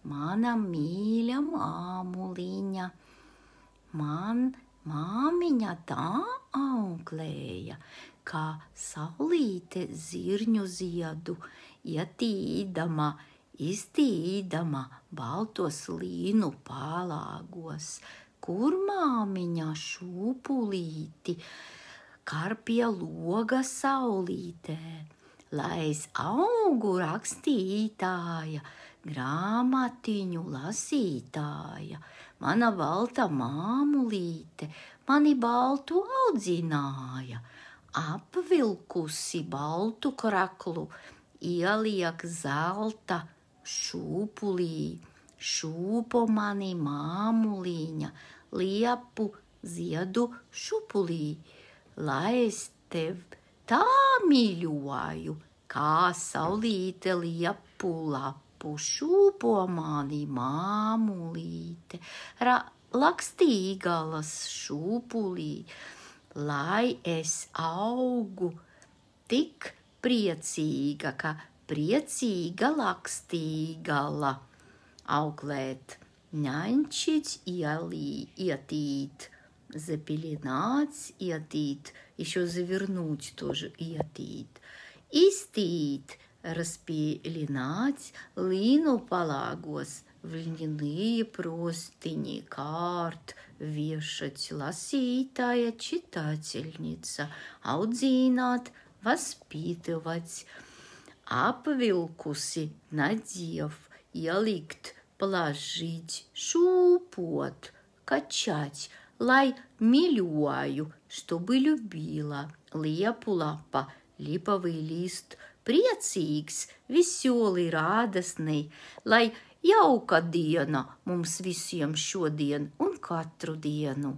mana mīļa māmuliņa. Man māmiņa tā auklēja, kā saulīte zirņu ziedu, iztīdama baltos līnu pālāgos, kur māmiņa šūpulīti karpja loga saulītē, lai es augu rakstītāja, grāmatiņu lasītāja. Mana balta māmulīte mani baltu audzināja, apvilkusi baltu kraklu, ieliek zelta šūpulī, šūpo mani māmuliņa, liepu ziedu šūpulī, lai es tev tā mīļoju, kā saulīte liepu lapu, šūpo mani māmulīte, lakstīgalas šūpulī, lai es augu tik priecīga, ka priecīga lakstīgala. Auklēt, нянчить иотит, запеленать иотит, еще завернуть тоже иотит, истит, распеленать лину палагос, в льняные простыни карт вешать, ласītāja читательница, аудzināt, воспитывать, apvilkusi, надев, ielikt, положить, шūpot, качать, lai милюаю, чтобы любила, liepu lapa, lipovый лист, priecīgs, веселый, радостный, lai jauka diena mums visiem šodien un katru dienu.